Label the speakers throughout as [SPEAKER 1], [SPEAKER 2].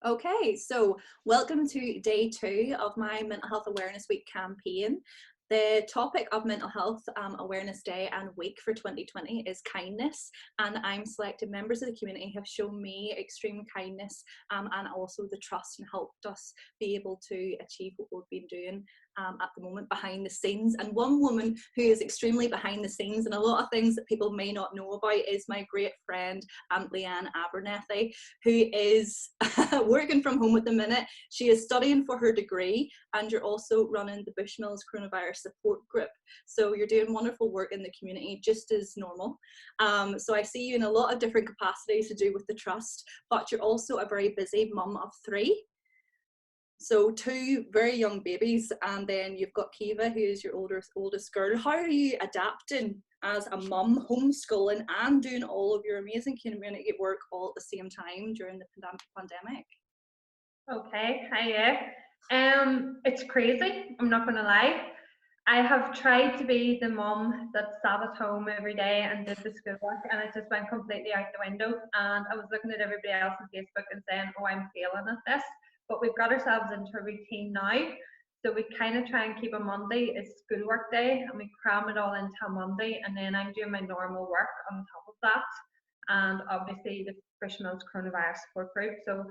[SPEAKER 1] Okay, so welcome to day 2 of my Mental Health Awareness Week campaign. The topic of Mental Health Awareness Day and Week for 2020 is kindness, and I'm selected members of the community who have shown me extreme kindness and also the trust and helped us be able to achieve what we've been doing at the moment behind the scenes. And one woman who is extremely behind the scenes and a lot of things that people may not know about is my great friend Leanne Abernethy, who is working from home at the minute. She is studying for her degree, and you're also running the Bushmills coronavirus support group. So you're doing wonderful work in the community just as normal. So I see you in a lot of different capacities to do with the trust, but you're also a very busy mum of 3. So 2 very young babies, and then you've got Kiva, who is your oldest girl. How are you adapting as a mum, homeschooling and doing all of your amazing community work all at the same time during the pandemic?
[SPEAKER 2] Okay, hiya. It's crazy, I'm not gonna lie. I have tried to be the mum that sat at home every day and did the schoolwork, and it just went completely out the window. And I was looking at everybody else on Facebook and saying, oh, I'm failing at this. But we've got ourselves into a routine now. So we kind of try and keep a Monday as schoolwork day, and we cram it all into a Monday, and then I'm doing my normal work on top of that. And obviously the Bushmills coronavirus support group. So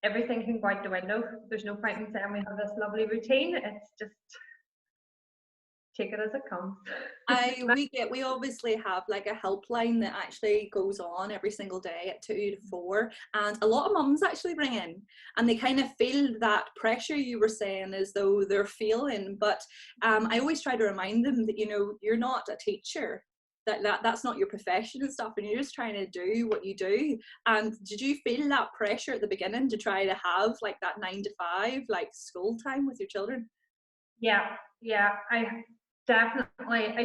[SPEAKER 2] everything can go out the window. There's no point in saying we have this lovely routine. It's just take it as it comes.
[SPEAKER 1] We obviously have like a helpline that actually goes on every single day at 2 to 4, and a lot of mums actually ring in and they kind of feel that pressure you were saying as though they're feeling. But I always try to remind them that, you know, you're not a teacher, that's not your profession and stuff, and you're just trying to do what you do. And did you feel that pressure at the beginning to try to have like that 9 to 5 like school time with your children?
[SPEAKER 2] Yeah, I definitely.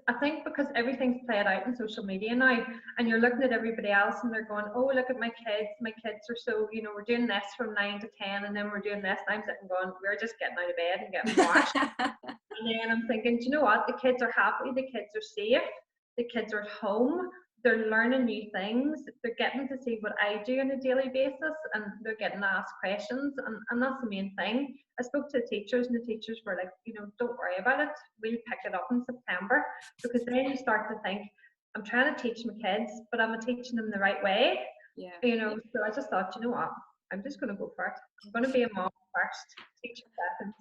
[SPEAKER 2] I think because everything's played out on social media now, and you're looking at everybody else and they're going, oh, look at my kids. My kids are so, you know, we're doing this from 9 to 10, and then we're doing this. And I'm sitting going, we're just getting out of bed and getting washed. And then I'm thinking, do you know what? The kids are happy. The kids are safe. The kids are at home. They're learning new things. They're getting to see what I do on a daily basis, and they're getting to ask questions, and that's the main thing. I spoke to the teachers, and the teachers were like, you know, don't worry about it. We'll pick it up in September, because then you start to think, I'm trying to teach my kids, but am I teaching them the right way?
[SPEAKER 1] Yeah.
[SPEAKER 2] You know, so I just thought, you know what? I'm just going to go for it. I'm going to be a mom first, teacher second.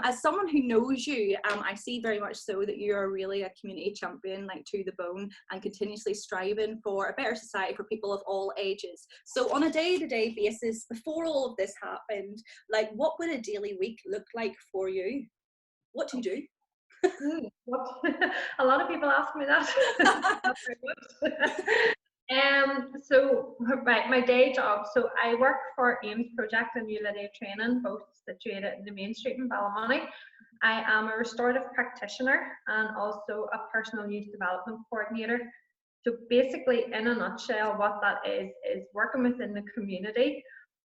[SPEAKER 1] As someone who knows you, I see very much so that you are really a community champion, like to the bone, and continuously striving for a better society for people of all ages. So on a day-to-day basis, before all of this happened, like what would a daily week look like for you? What do you do?
[SPEAKER 2] What? A lot of people ask me that. Not very much. So right, my day job. So I work for AIMS Project and New Lydia Training, both situated in the main street in Ballymoney. I am a restorative practitioner and also a personal use development coordinator. So basically, in a nutshell, what that is working within the community,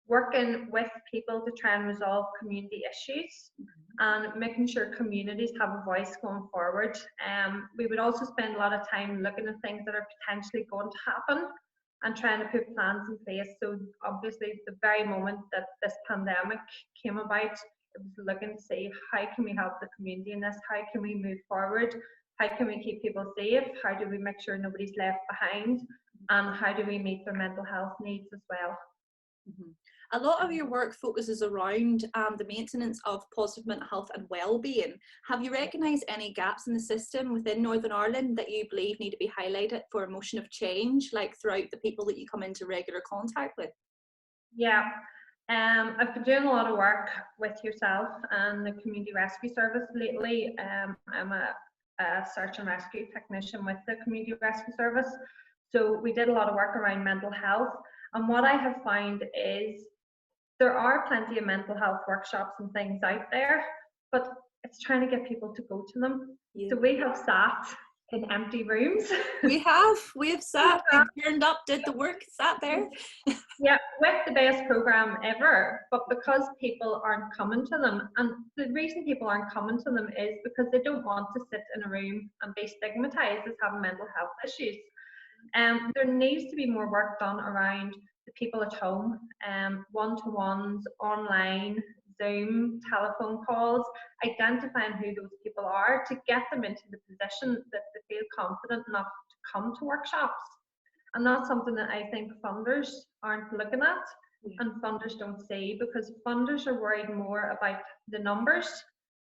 [SPEAKER 2] working with people to try and resolve community issues, and making sure communities have a voice going forward. We would also spend a lot of time looking at things that are potentially going to happen and trying to put plans in place. So obviously the very moment that this pandemic came about, it was looking to see how can we help the community in this, how can we move forward, how can we keep people safe, how do we make sure nobody's left behind, and how do we meet their mental health needs as well.
[SPEAKER 1] Mm-hmm. A lot of your work focuses around the maintenance of positive mental health and well-being. Have you recognised any gaps in the system within Northern Ireland that you believe need to be highlighted for a motion of change, like throughout the people that you come into regular contact with?
[SPEAKER 2] Yeah, I've been doing a lot of work with yourself and the Community Rescue Service lately. I'm a search and rescue technician with the Community Rescue Service. So we did a lot of work around mental health. And what I have found is there are plenty of mental health workshops and things out there, but it's trying to get people to go to them. Yeah. So we have sat in empty rooms.
[SPEAKER 1] We have sat, we've turned up, did the work, sat there.
[SPEAKER 2] Yeah, with the best program ever, but because people aren't coming to them, and the reason people aren't coming to them is because they don't want to sit in a room and be stigmatized as having mental health issues. There needs to be more work done around the people at home, one-to-ones, online, Zoom, telephone calls, identifying who those people are to get them into the position that they feel confident enough to come to workshops. And that's something that I think funders aren't looking at, and funders don't see, because funders are worried more about the numbers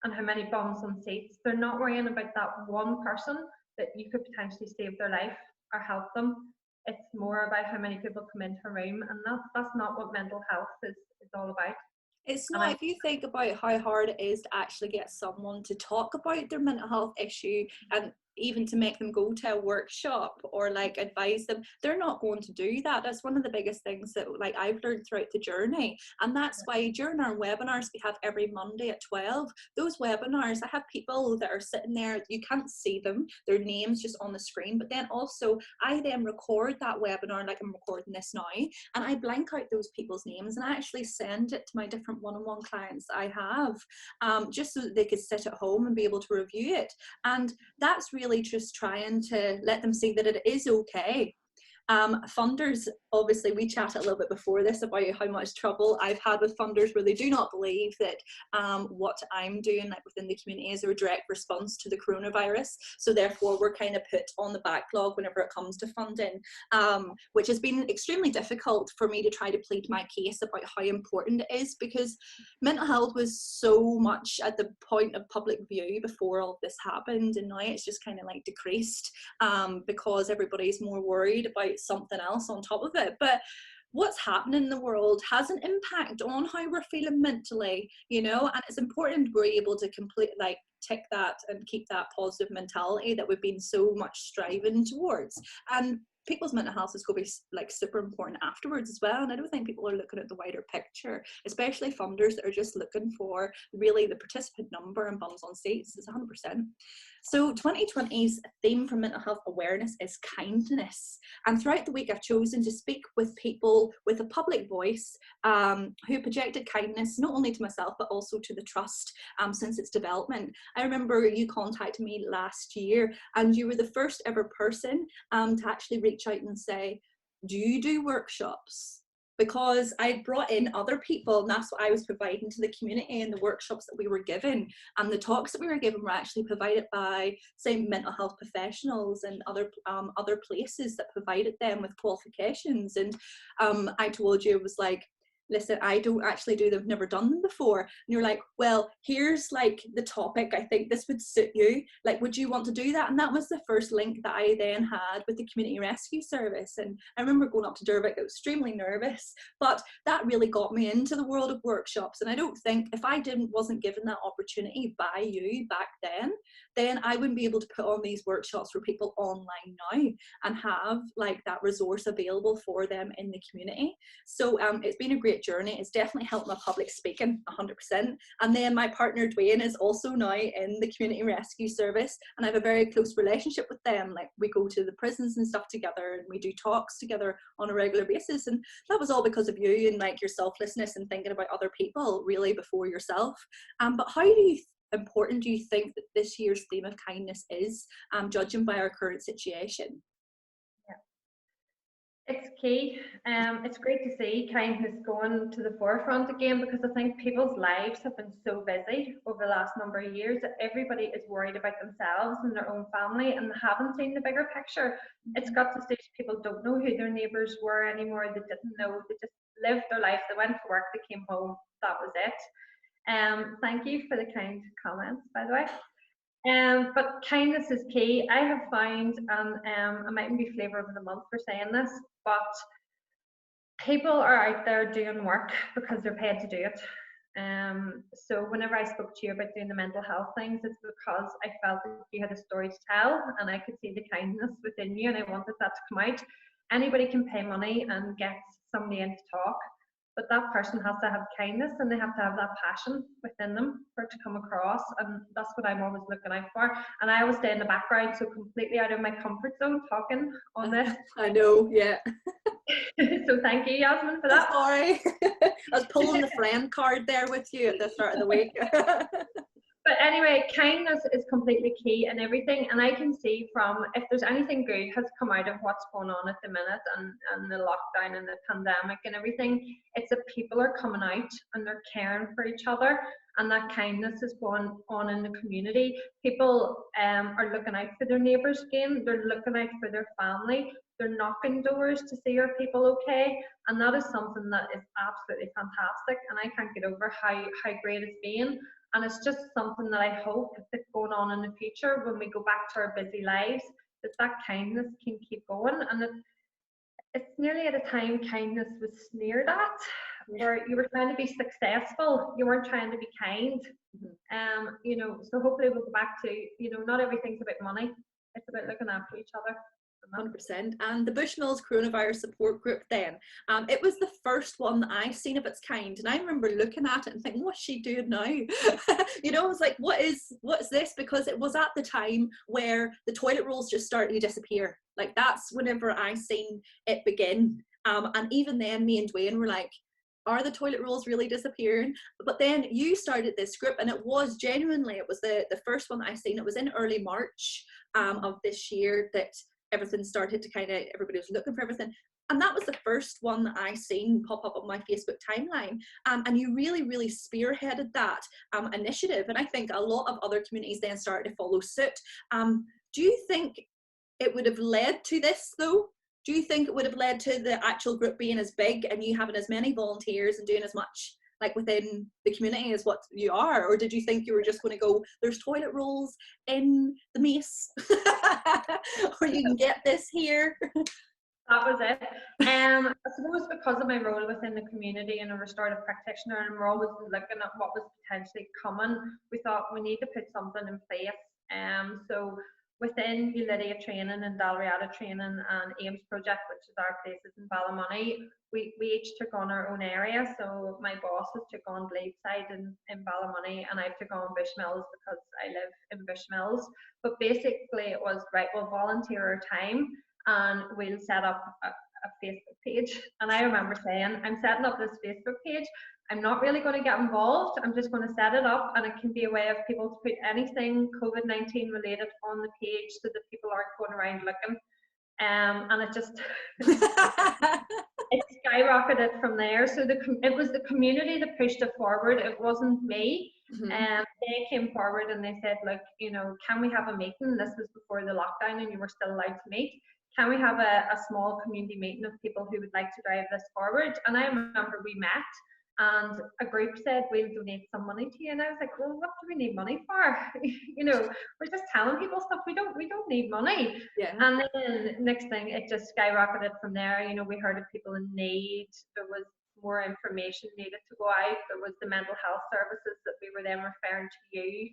[SPEAKER 2] and how many bums on seats. They're not worrying about that one person that you could potentially save their life or help them. It's more about how many people come into a room, and that's not what mental health is all about.
[SPEAKER 1] It's not, if you think about how hard it is to actually get someone to talk about their mental health issue, and even to make them go to a workshop or like advise them, they're not going to do that. That's one of the biggest things that like I've learned throughout the journey. And that's why during our webinars we have every Monday at 12, those webinars, I have people that are sitting there, you can't see them, their names just on the screen, but then also I then record that webinar like I'm recording this now, and I blank out those people's names and I actually send it to my different one-on-one clients I have, just so that they could sit at home and be able to review it. And that's really just trying to let them see that it is okay. Funders, obviously we chatted a little bit before this about how much trouble I've had with funders where they do not believe that what I'm doing like within the community is a direct response to the coronavirus, so therefore we're kind of put on the backlog whenever it comes to funding, which has been extremely difficult for me to try to plead my case about how important it is, because mental health was so much at the point of public view before all of this happened, and now it's just kind of like decreased because everybody's more worried about something else on top of it. But what's happening in the world has an impact on how we're feeling mentally, you know, and it's important we're able to tick that and keep that positive mentality that we've been so much striving towards. And people's mental health is going to be like super important afterwards as well, and I don't think people are looking at the wider picture, especially funders that are just looking for really the participant number and bums on seats. Is 100%. So 2020's theme for mental health awareness is kindness, and throughout the week I've chosen to speak with people with a public voice who projected kindness not only to myself but also to the trust since its development. I remember you contacted me last year and you were the first ever person to actually reach out and say, do you do workshops? Because I brought in other people, and that's what I was providing to the community in the workshops that we were given. And the talks that we were given were actually provided by, say, mental health professionals and other places that provided them with qualifications. And I told you, it was like, listen, I don't actually do them, I've never done them before. And you're like, well, here's like the topic, I think this would suit you. Like, would you want to do that? And that was the first link that I then had with the community rescue service. And I remember going up to Derby, extremely nervous, but that really got me into the world of workshops. And I don't think if I wasn't given that opportunity by you back then I wouldn't be able to put on these workshops for people online now and have like that resource available for them in the community. So it's been a great journey. It's definitely helped my public speaking 100%. And then my partner Dwayne is also now in the community rescue service, and I have a very close relationship with them. Like, we go to the prisons and stuff together, and we do talks together on a regular basis. And that was all because of you and like your selflessness and thinking about other people really before yourself. But how important do you think that this year's theme of kindness is, judging by our current situation?
[SPEAKER 2] It's key. It's great to see kindness going to the forefront again, because I think people's lives have been so busy over the last number of years that everybody is worried about themselves and their own family, and they haven't seen the bigger picture. It's got to stage people don't know who their neighbours were anymore. They didn't know. They just lived their life. They went to work. They came home. That was it. Thank you for the kind comments, by the way. But kindness is key. I have found, and I mightn't be flavour of the month for saying this, but people are out there doing work because they're paid to do it. So whenever I spoke to you about doing the mental health things, it's because I felt that you had a story to tell, and I could see the kindness within you, and I wanted that to come out. Anybody can pay money and get somebody in to talk, but that person has to have kindness, and they have to have that passion within them for it to come across, and that's what I'm always looking out for. And I always stay in the background, so completely out of my comfort zone talking on this.
[SPEAKER 1] I know, yeah.
[SPEAKER 2] So thank you, Yasmin, for that.
[SPEAKER 1] Sorry. I was pulling the friend card there with you at the start of the week.
[SPEAKER 2] But But anyway, kindness is completely key in everything, and I can see from, if there's anything good has come out of what's going on at the minute, and the lockdown and the pandemic and everything, it's that people are coming out and they're caring for each other, and that kindness is going on in the community. People are looking out for their neighbours again, they're looking out for their family, they're knocking doors to see are people okay, and that is something that is absolutely fantastic, and I can't get over how great it's been. And it's just something that I hope that's going on in the future when we go back to our busy lives, that kindness can keep going. And it's nearly at a time kindness was sneered at, where you were trying to be successful, you weren't trying to be kind. You know, so hopefully we'll go back to, you know, not everything's about money, it's about looking after each other.
[SPEAKER 1] 100%. And the Bushmills Coronavirus Support Group then, it was the first one that I've seen of its kind, and I remember looking at it and thinking, what's she doing now? You know, I was like, what's this? Because it was at the time where the toilet rolls just started to disappear. Like, that's whenever I seen it begin, and even then me and Dwayne were like, are the toilet rolls really disappearing? But then you started this group, and it was genuinely, it was the first one that I seen. It was in early March of this year that everything started to kind of, everybody was looking for everything. And that was the first one that I seen pop up on my Facebook timeline. And you really, really spearheaded that initiative. And I think a lot of other communities then started to follow suit. Do you think it would have led to this though? Do you think it would have led to the actual group being as big and you having as many volunteers and doing as much like within the community as what you are? Or did you think you were just going to go, there's toilet rolls in the mace or you can get this here?
[SPEAKER 2] That was it. I suppose because of my role within the community and a restorative practitioner, and we're always looking at what was potentially coming, we thought we need to put something in place. So within Lydia training and Dalriada training and Ames project, which is our places in Ballymoney, we each took on our own area. So my boss has took on Bleedside in Ballymoney, and I took on Bushmills because I live in Bushmills. But basically it was, right, we'll volunteer our time and we'll set up a Facebook page. And I remember saying, I'm setting up this Facebook page, I'm not really going to get involved, I'm just going to set it up, and it can be a way of people to put anything COVID-19 related on the page so that people aren't going around looking. And it just it skyrocketed from there. So it was the community that pushed it forward, it wasn't me. They came forward and they said, look, you know, can we have a meeting? This was before the lockdown and you were still allowed to meet. Can we have a small community meeting of people who would like to drive this forward? And I remember we met and a group said, we'll donate some money to you. And I was like, well, what do we need money for? You know, we're just telling people stuff. We don't need money. Yeah. And then next thing, it just skyrocketed from there. You know, we heard of people in need. There was more information needed to go out. There was the mental health services that we were then referring to you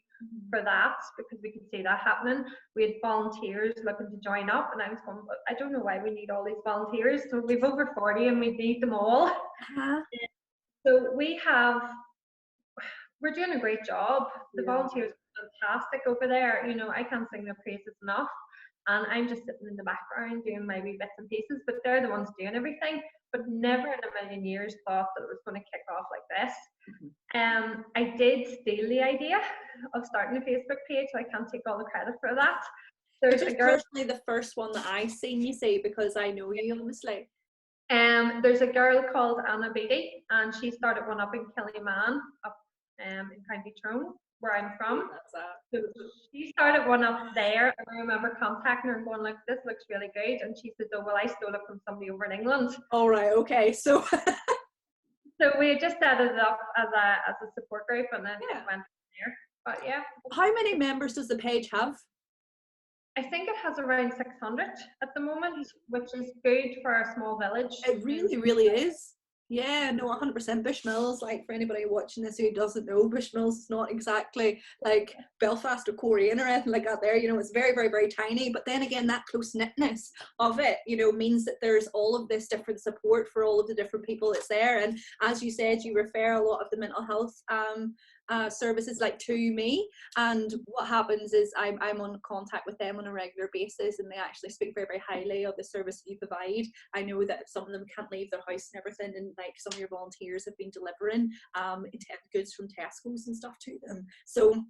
[SPEAKER 2] for that, because we could see that happening. We had volunteers looking to join up, and I was going, I don't know why we need all these volunteers. So we've over 40 and we need them all. So we're doing a great job. The volunteers are fantastic over there. You know, I can't sing their praises enough. And I'm just sitting in the background doing my wee bits and pieces, but they're the ones doing everything. But never in a million years thought that it was going to kick off like this. I did steal the idea of starting a Facebook page, so I can't take all the credit for that. There's a girl, personally the first one that I seen, you see, because I know you obviously. There's a girl called Anna Beatty, and she started one up in Killyman, up in County Tyrone, where I'm from. So she started one up there, and I remember contacting her and going like, this looks really good. And she said, oh, well, I stole it from somebody over in England. All right, okay. So so we just set it up as a support group, and then it went from there. But yeah. How many members does the page have? I think it has around 600 at the moment, which is good for a small village. It really, really is. Yeah, no, 100%. Bushmills, like for anybody watching this who doesn't know, Bushmills is not exactly like Belfast or Korean or anything like that there. You know, it's very, very, very tiny. But then again, that close-knitness of it, you know, means that there's all of this different support for all of the different people that's there. And as you said, you refer a lot of the mental health
[SPEAKER 1] services like to me, and what happens is I'm on contact with them on a regular basis, and they actually speak very, very highly of the service you provide. I know that some of them can't leave their house and everything, and like some of your volunteers have been delivering goods from Tesco's and stuff to them, so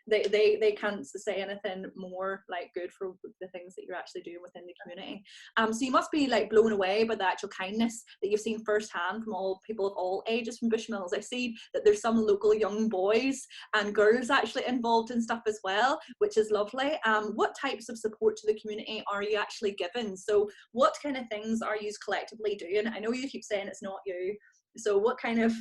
[SPEAKER 1] they can't say anything more like good for the things that you're actually doing within the community. So you must be like blown away by the actual kindness that you've seen firsthand from all people of all ages from Bushmills. I see that there's some local young boys and girls actually involved in stuff as well, which is lovely. What types of support to the community are you actually giving? So what kind of things are you collectively doing? I know you keep saying it's not you, so what kind of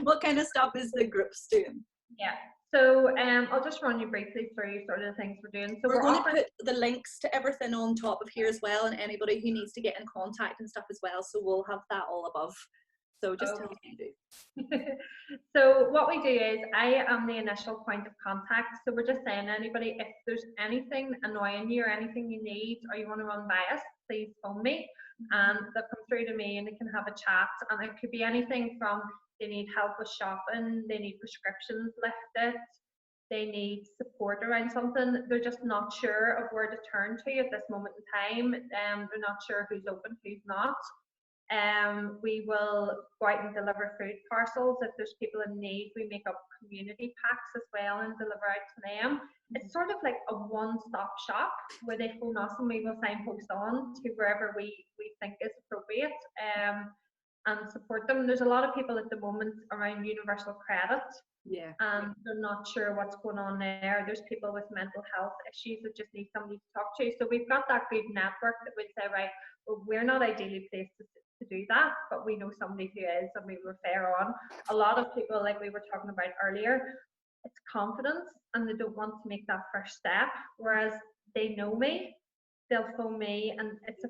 [SPEAKER 1] what kind of stuff is the groups doing?
[SPEAKER 2] Yeah. So I'll just run you briefly through sort of the things we're doing. So
[SPEAKER 1] we're going to put the links to everything on top of here as well, and anybody who needs to get in contact and stuff as well. So we'll have that all above. So just tell us what you do.
[SPEAKER 2] So what we do is I am the initial point of contact. So we're just saying anybody, if there's anything annoying you or anything you need or you want to run by us, please phone me, and they'll come through to me and they can have a chat. And it could be anything from they need help with shopping, they need prescriptions lifted, they need support around something. They're just not sure of where to turn to at this moment in time. They're not sure who's open, who's not. We will go out and deliver food parcels. If there's people in need, we make up community packs as well and deliver out to them. It's sort of like a one-stop shop where they phone us and we will signpost on to wherever we think is appropriate, and support them. There's a lot of people at the moment around universal credit.
[SPEAKER 1] Yeah.
[SPEAKER 2] They're not sure what's going on there. There's people with mental health issues that just need somebody to talk to. So we've got that good network that would say, right, well, we're not ideally placed to do that, but we know somebody who is, and we refer on. A lot of people, like we were talking about earlier, it's confidence and they don't want to make that first step, whereas they know me, they'll phone me, and it's a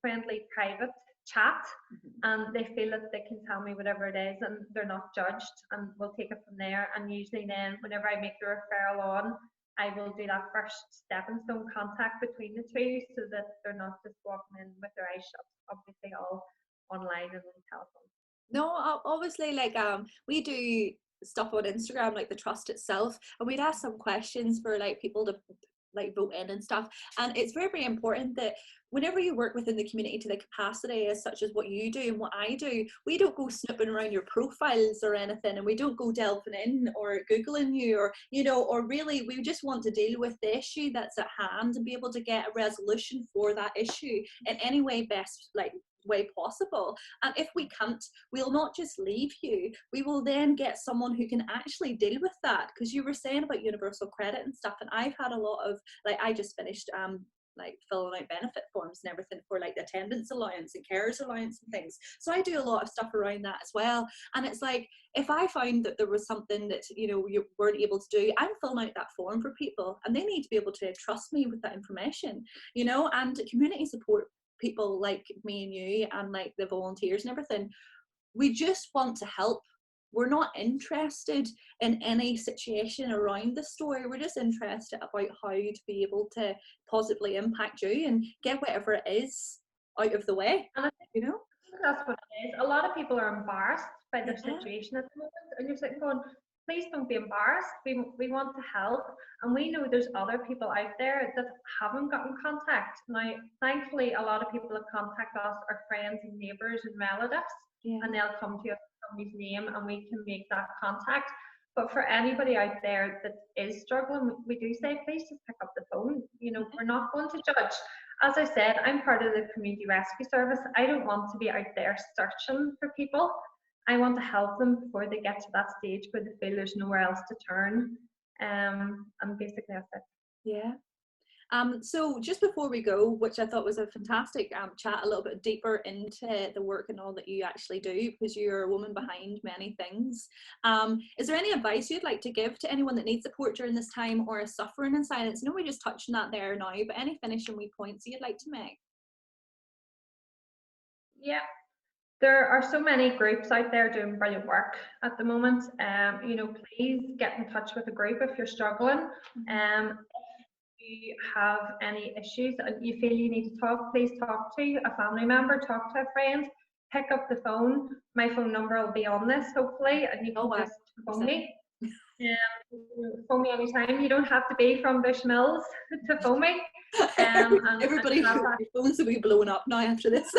[SPEAKER 2] friendly private chat, and they feel that they can tell me whatever it is and they're not judged, and we'll take it from there. And usually then whenever I make the referral on, I will do that first stepping stone contact between the two, so that they're not just walking in with their eyes shut, obviously all online and on telephone.
[SPEAKER 1] No, obviously, like we do stuff on Instagram, like the trust itself, and we'd ask some questions for like people to like vote in and stuff. And it's very, very important that whenever you work within the community to the capacity as such as what you do and what I do, we don't go snooping around your profiles or anything, and we don't go delving in or Googling you, or, you know, or really we just want to deal with the issue that's at hand and be able to get a resolution for that issue in any way best, like way possible. And if we can't, we'll not just leave you, we will then get someone who can actually deal with that. Because you were saying about universal credit and stuff, and I've had a lot of, like, I just finished like filling out benefit forms and everything for like the attendance allowance and carers allowance and things, so I do a lot of stuff around that as well. And it's like, if I found that there was something that, you know, you weren't able to do, I'm filling out that form for people, and they need to be able to trust me with that information, you know. And community support people like me and you and like the volunteers and everything, we just want to help. We're not interested in any situation around the story. We're just interested about how to be able to positively impact you and get whatever it is out of the way.
[SPEAKER 2] And I think,
[SPEAKER 1] you know,
[SPEAKER 2] that's what it is. A lot of people are embarrassed by their situation at the moment, and you're sitting going, please don't be embarrassed. We want to help, and we know there's other people out there that haven't gotten contact. Now, thankfully, a lot of people that contact us are friends and neighbours and relatives, and they'll come to us with somebody's name, and we can make that contact. But for anybody out there that is struggling, we do say, please just pick up the phone. You know, we're not going to judge. As I said, I'm part of the community rescue service. I don't want to be out there searching for people. I want to help them before they get to that stage where they feel there's nowhere else to turn. And basically that's it.
[SPEAKER 1] Yeah. So just before we go, which I thought was a fantastic chat, a little bit deeper into the work and all that you actually do, because you're a woman behind many things. Is there any advice you'd like to give to anyone that needs support during this time or is suffering in silence? I know we just touched on that there now, but any finishing wee points you'd like to make?
[SPEAKER 2] Yeah. There are so many groups out there doing brilliant work at the moment. You know, please get in touch with a group if you're struggling. If you have any issues and you feel you need to talk, please talk to a family member, talk to a friend, pick up the phone. My phone number will be on this, hopefully, and you can just phone me. Phone me anytime. You don't have to be from Bushmills to phone me.
[SPEAKER 1] Everybody, your phones will be blowing up now after this.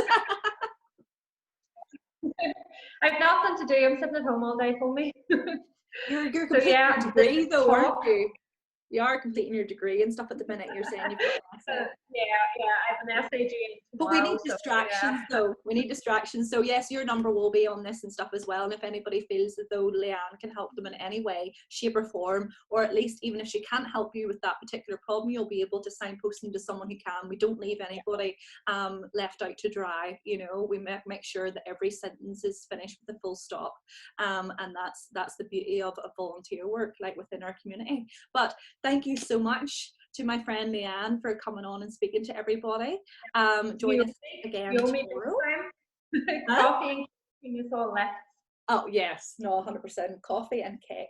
[SPEAKER 2] I've nothing to do. I'm sitting at home all day. Phone me.
[SPEAKER 1] You're completing your degree though, aren't you? You are completing your degree and stuff at the minute. You're saying you've got an essay.
[SPEAKER 2] Yeah, I have an essay due
[SPEAKER 1] But we need distractions though. We need distractions. So yes, your number will be on this and stuff as well. And if anybody feels as though Leanne can help them in any way, shape or form, or at least even if she can't help you with that particular problem, you'll be able to signpost them to someone who can. We don't leave anybody left out to dry. You know, we make sure that every sentence is finished with a full stop. And that's the beauty of volunteer work, like within our community. But thank you so much to my friend Leanne for coming on and speaking to everybody. Join us again tomorrow.
[SPEAKER 2] Coffee and cake is all left.
[SPEAKER 1] Oh yes, no, 100% coffee and cake.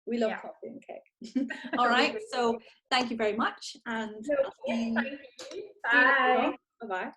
[SPEAKER 1] We love coffee and cake. All right, so thank you very much, and
[SPEAKER 2] Thank you. Bye.
[SPEAKER 1] Bye bye.